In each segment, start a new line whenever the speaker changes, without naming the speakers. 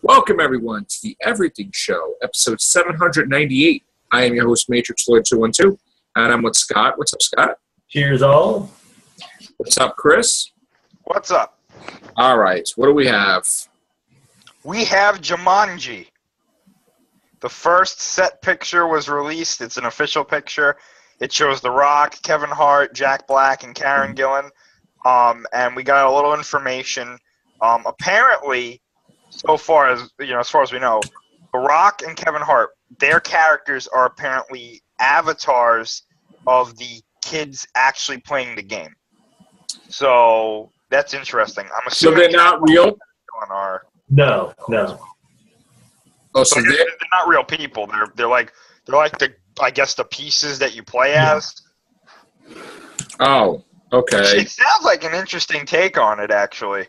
Welcome, everyone, to the Everything Show, episode 798. I am your host, Matrix Lord 212, and I'm with Scott. What's up, Scott?
Cheers, all.
What's up, Chris?
What's up?
All right, what do we have?
We have Jumanji. The first set picture was released. It's an official picture. It shows The Rock, Kevin Hart, Jack Black, and Karen Gillan. And we got a little information. Apparently, as far as we know, The Rock and Kevin Hart, their characters are apparently avatars of the kids actually playing the game. So that's interesting. I'm assuming
they're not real?
No.
Oh,
so they're not real people. They're like the pieces that you play as.
Oh, okay.
It sounds like an interesting take on it, actually.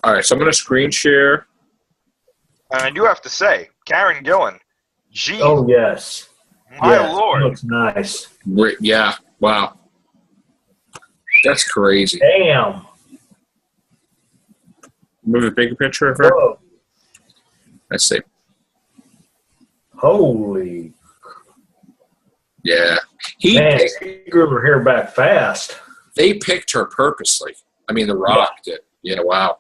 All right, so I'm going to screen share.
And I do have to say, Karen Gillan, gee.
Oh, yes.
My Lord.
Looks nice.
Yeah, wow. That's crazy.
Damn.
Move a bigger picture of her.
Whoa.
Let's see.
Holy.
Yeah.
Man, she grew her hair back fast.
They picked her purposely. I mean, The Rock did. Yeah, wow.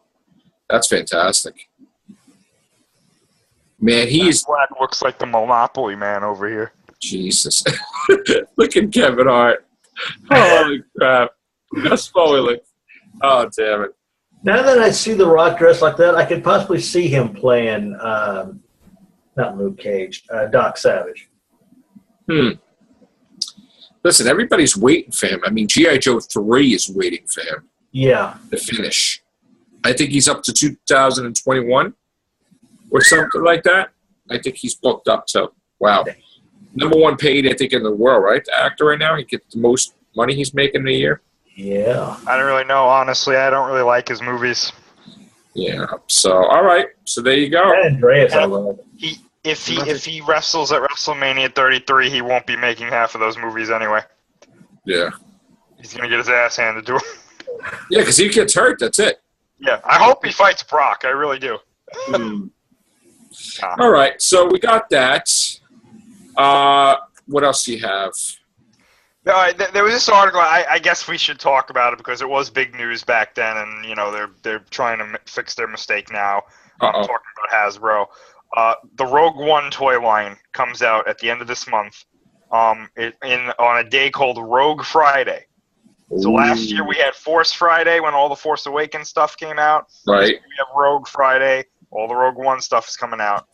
That's fantastic. Man,
Black looks like the Monopoly man over here.
Jesus. Look at Kevin Hart. Holy crap. That's spoiling. Oh, damn it.
Now that I see The Rock dressed like that, I could possibly see him playing, not Luke Cage, Doc Savage.
Listen, everybody's waiting for him. I mean, G.I. Joe 3 is waiting for him.
Yeah.
To finish. I think he's up to 2021 or something like that. I think he's booked up to, wow. Number one paid, I think, in the world, right? The actor right now, he gets the most money he's making in a year.
Yeah.
I don't really know, honestly. I don't really like his movies.
Yeah. So, all right. So there you go.
Andreas, I love.
If he wrestles at WrestleMania 33, he won't be making half of those movies anyway.
Yeah.
He's gonna get his ass handed to him.
Yeah, because he gets hurt. That's it.
Yeah, I hope he fights Brock. I really do.
All right. So we got that. What else do you have?
There was this article. I guess we should talk about it because it was big news back then, and they're trying to fix their mistake now. I'm talking about Hasbro. The Rogue One toy line comes out at the end of this month, on a day called Rogue Friday. So last year we had Force Friday when all the Force Awakens stuff came out.
Right.
We have Rogue Friday. All the Rogue One stuff is coming out.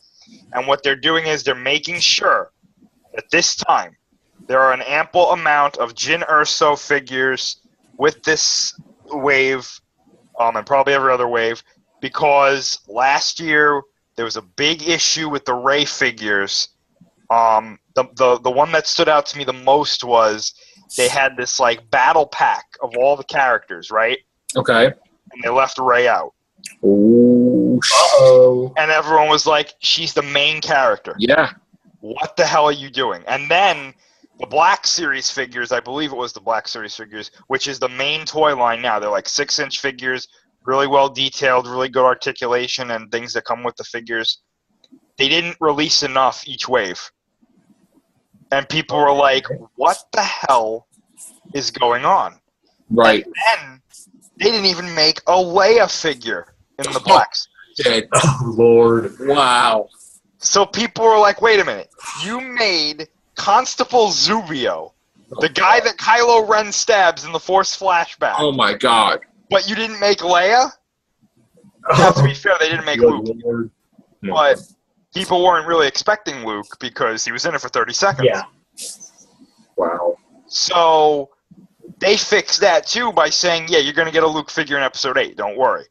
And what they're doing is they're making sure that this time there are an ample amount of Jyn Erso figures with this wave, and probably every other wave, because last year there was a big issue with the Rey figures. The one that stood out to me the most was they had this like battle pack of all the characters, right?
Okay.
And they left Rey out.
Oh.
Uh-oh.
And everyone was like, she's the main character.
Yeah.
What the hell are you doing? And then the Black Series figures, I believe it was the Black Series figures, which is the main toy line now. They're like 6-inch figures, really well detailed, really good articulation and things that come with the figures. They didn't release enough each wave. And people were like, what the hell is going on?
Right.
And then they didn't even make a Leia figure in the Black Series.
Oh, Lord.
Wow.
So people were like, wait a minute. You made Constable Zubio, the guy that Kylo Ren stabs in the Force flashback.
Oh, my God.
But you didn't make Leia? Now, to be fair, they didn't make Luke.
Lord.
But people weren't really expecting Luke because he was in it for 30 seconds.
Yeah.
Wow.
So they fixed that, too, by saying, yeah, you're going to get a Luke figure in Episode 8. Don't worry.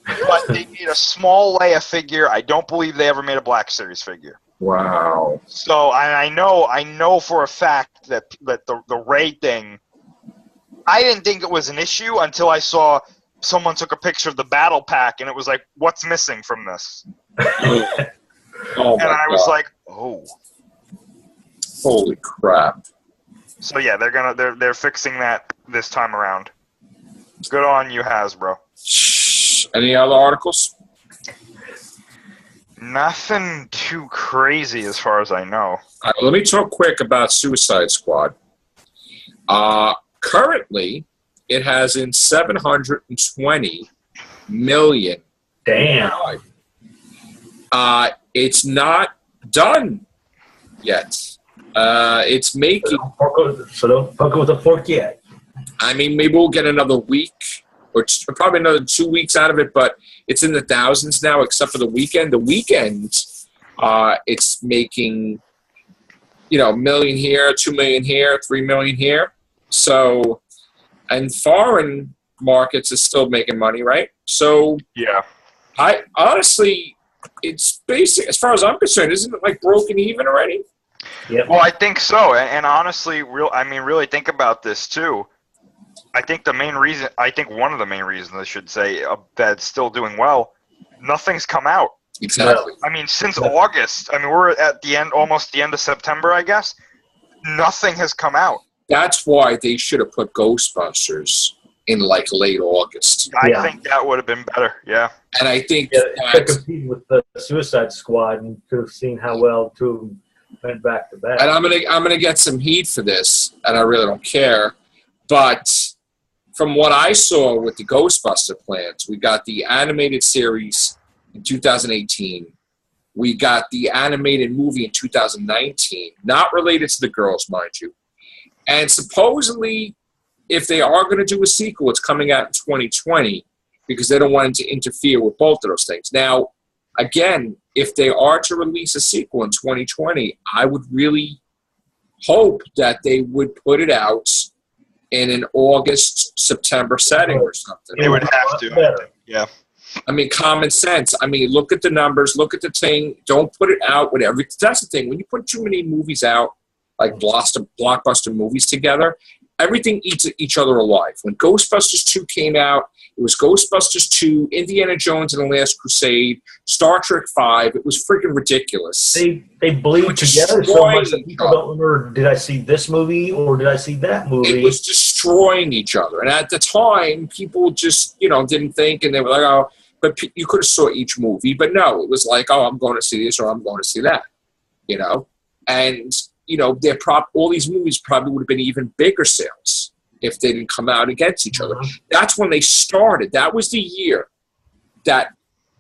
But they made a small Leia figure. I don't believe they ever made a Black Series figure.
Wow.
So I know for a fact that the Rey thing, I didn't think it was an issue until I saw someone took a picture of the battle pack and it was like, what's missing from this?
Oh,
and I was like, oh.
Holy crap.
So yeah, they're fixing that this time around. Good on you, Hasbro.
Any other articles?
Nothing too crazy as far as I know.
All right, let me talk quick about Suicide Squad. Currently, it has in 720 million.
Damn.
It's not done yet. It's making.
So don't poke it with a fork yet.
I mean, maybe we'll get another week or probably another 2 weeks out of it, but it's in the thousands now, except for the weekend. The weekend, it's making, $1 million here, 2 million here, 3 million here. So, and foreign markets is still making money, right? So,
Yeah.
I honestly, it's basic as far as I'm concerned. Isn't it like broken even already?
Yep.
Well, I think so, and honestly, really think about this too. I think one of the main reasons I should say that's still doing well. Nothing's come out.
Exactly.
I mean, since August. I mean, we're at the end, almost the end of September, I guess. Nothing has come out.
That's why they should have put Ghostbusters in like late August.
I think that would have been better. Yeah.
And I think
to compete with the Suicide Squad and could have seen how well two of them went back to back.
and I'm gonna get some heat for this, and I really don't care. But from what I saw with the Ghostbuster plans, we got the animated series in 2018. We got the animated movie in 2019, not related to the girls, mind you. And supposedly, if they are going to do a sequel, it's coming out in 2020 because they don't want it to interfere with both of those things. Now, again, if they are to release a sequel in 2020, I would really hope that they would put it out in an August, September setting or something.
They would have to. Yeah.
I mean, common sense. I mean, look at the numbers, look at the thing. Don't put it out with every. That's the thing. When you put too many movies out, like blockbuster movies together, everything eats each other alive. When Ghostbusters 2 came out, it was Ghostbusters 2, Indiana Jones and the Last Crusade, Star Trek 5. It was freaking ridiculous.
They bleed together so much that people don't remember, did I see this movie or did I see that movie?
It was destroying each other. And at the time, people just, didn't think, and they were like, oh, but you could have saw each movie. But no, it was like, oh, I'm going to see this or I'm going to see that, And, all these movies probably would have been even bigger sales if they didn't come out against each other. That's when they started. That was the year that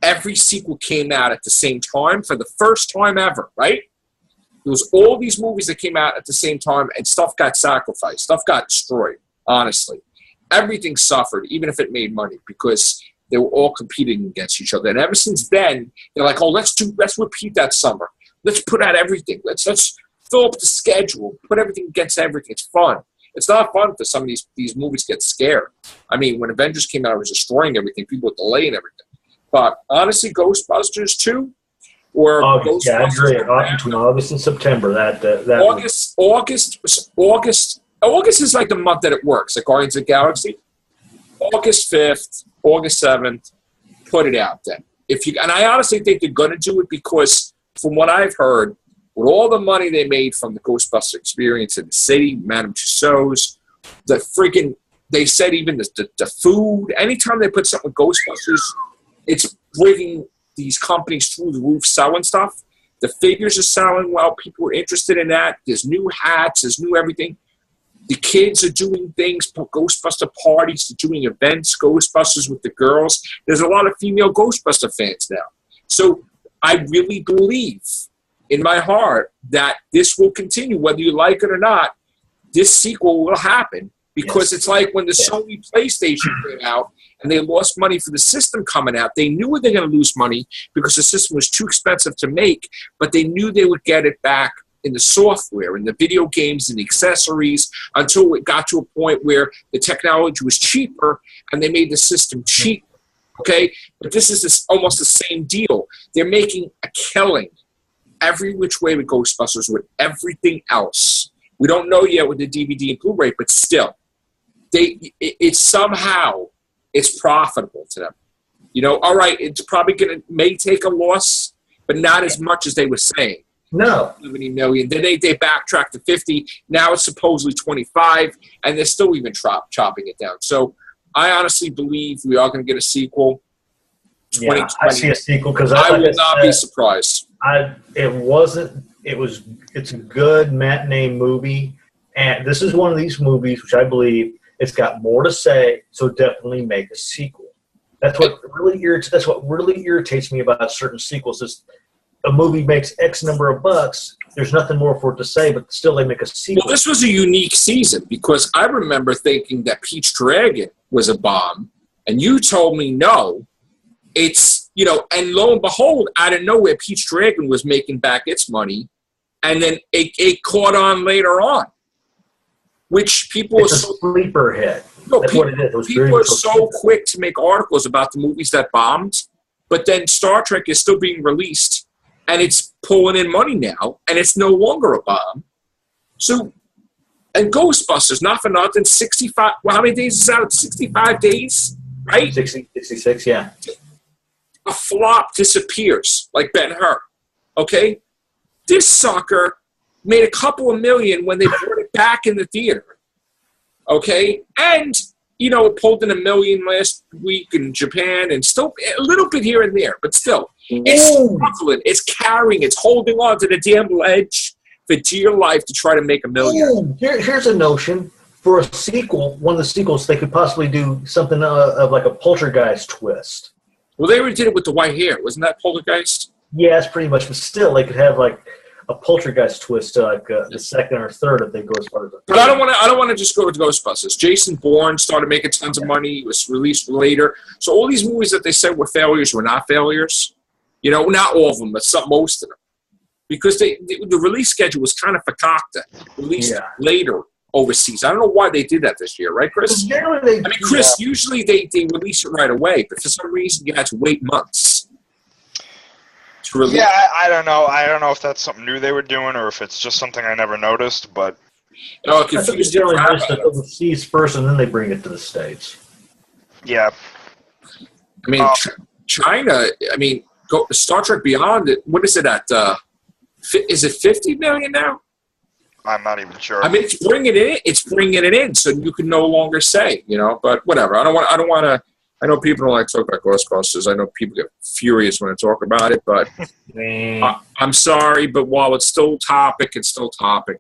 every sequel came out at the same time for the first time ever, right? There was all these movies that came out at the same time, and stuff got sacrificed. Stuff got destroyed, honestly. Everything suffered, even if it made money, because they were all competing against each other. And ever since then, they're like, oh, let's repeat that summer. Let's put out everything. Let's fill up the schedule, put everything against everything. It's fun. It's not fun for some of these movies to get scared. I mean, when Avengers came out, it was destroying everything. People were delaying everything. But honestly, Ghostbusters 2 or
August, I agree. Between August and September,
August is like the month that it works, like Guardians of the Galaxy. August 5th, August 7th, put it out then. And I honestly think they're going to do it because from what I've heard, with all the money they made from the Ghostbuster experience in the city, Madame Tussauds, they said even the food, anytime they put something with Ghostbusters, it's bringing these companies through the roof selling stuff. The figures are selling well. People are interested in that. There's new hats. There's new everything. The kids are doing things, Ghostbuster parties, they're doing events, Ghostbusters with the girls. There's a lot of female Ghostbuster fans now. So I really believe in my heart that this will continue, whether you like it or not. This sequel will happen because it's like when the Sony PlayStation came out and they lost money for the system coming out. They knew they were going to lose money because the system was too expensive to make, but they knew they would get it back in the software, in the video games, and the accessories until it got to a point where the technology was cheaper and they made the system cheap. Okay? But this is almost the same deal. They're making a killing every which way with Ghostbusters with everything else. We don't know yet with the DVD and Blu-ray, but still, it's somehow it's profitable to them. All right, it's probably may take a loss, but not as much as they were saying.
No.
70 million. Then they backtracked to 50. Now it's supposedly 25, and they're still even chopping it down. So I honestly believe we are going to get a sequel.
Yeah, I see a sequel because
I will not be surprised.
It's a good matinee movie, and this is one of these movies which I believe it's got more to say, so definitely make a sequel. That's what really irritates me about certain sequels is a movie makes X number of bucks, there's nothing more for it to say, but still they make a sequel.
Well, this was a unique season because I remember thinking that Peach Dragon was a bomb, and you told me no. It's, and lo and behold, out of nowhere, Peach Dragon was making back its money, and then it caught on later on, which people
it's a sleeper hit.
No,
That's what it is.
People are so quick to make articles about the movies that bombed, but then Star Trek is still being released, and it's pulling in money now, and it's no longer a bomb. So, and Ghostbusters, not for nothing, 65, well, how many days is out? 65 days, right?
66, yeah.
A flop disappears, like Ben-Hur, okay? This sucker made a couple of million when they brought it back in the theater, okay? And, it pulled in $1 million last week in Japan and still a little bit here and there, but still. It's struggling. It's carrying. It's holding on to the damn ledge for dear life to try to make $1 million.
Here's a notion for a sequel. One of the sequels, they could possibly do something of like a Poltergeist twist.
Well, they already did it with the white hair. Wasn't that Poltergeist?
Yeah, it's pretty much. But still, they could have like a Poltergeist twist to like the second or third if they go as far as.
But I don't want to just go with Ghostbusters. Jason Bourne started making tons of money. He was released later. So all these movies that they said were failures were not failures. Not all of them, but most of them, because the release schedule was kind of fakakta, released later overseas. I don't know why they did that this year, right, Chris? Chris, usually they release it right away, but for some reason you had to wait months to release.
Yeah, I don't know. I don't know if that's something new they were doing or if it's just something I never noticed, but.
I think they generally release it overseas first and then they bring it to the States.
Yeah.
China, Star Trek Beyond, what is it at? Is it 50 million now?
I'm not even sure.
It's bringing it in. It's bringing it in, so you can no longer say, But whatever. I don't want to. I know people don't like to talk about Ghostbusters. I know people get furious when I talk about it, but I'm sorry. But while it's still topic, it's still topic.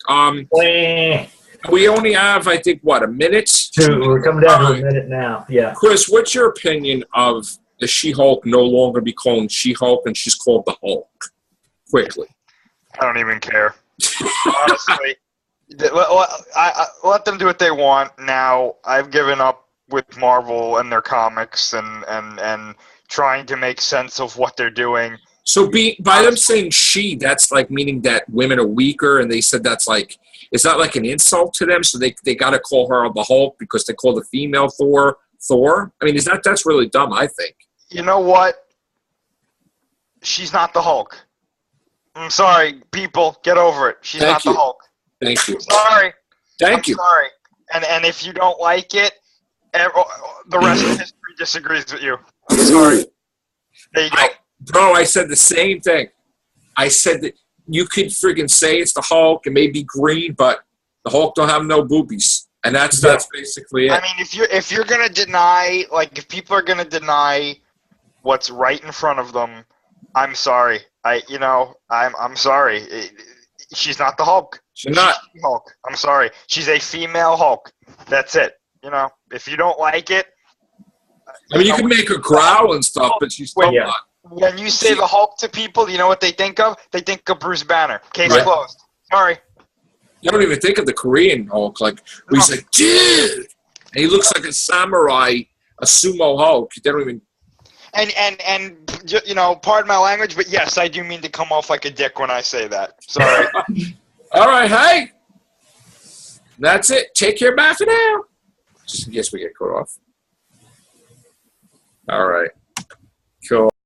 We only have, I think, a minute?
We're coming down to a minute now. Yeah.
Chris, what's your opinion of the She-Hulk no longer be called She-Hulk and she's called the Hulk? Quickly.
I don't even care. Honestly, let them do what they want. Now, I've given up with Marvel and their comics and trying to make sense of what they're doing.
So by them saying she, that's like meaning that women are weaker, and they said that's like, it's not like an insult to them, so they got to call her the Hulk because they call the female Thor. That's really dumb, I think.
You know what? She's not the Hulk. I'm sorry, people. Get over it. She's not the Hulk.
Thank you.
Sorry.
Thank you.
Sorry. And if you don't like it, the rest of history disagrees with you. I'm sorry. There you go.
Bro, I said the same thing. I said that you could friggin' say it's the Hulk and maybe green, but the Hulk don't have no boobies. And that's basically it.
If you're gonna deny, if people are gonna deny what's right in front of them, I'm sorry. I'm sorry. She's not the Hulk.
She's not
Hulk. I'm sorry. She's a female Hulk. That's it. If you don't like it,
you can make her growl and stuff, but she's still not.
When you say the Hulk to people, you know what they think of? They think of Bruce Banner. Case closed. Sorry.
You don't even think of the Korean Hulk, he's like, dude! And he looks like a samurai, a sumo Hulk. They don't even...
And pardon my language, but yes, I do mean to come off like a dick when I say that. Sorry.
All right, hey! That's it. Take care, bye for now. Just in case we get cut off. All right.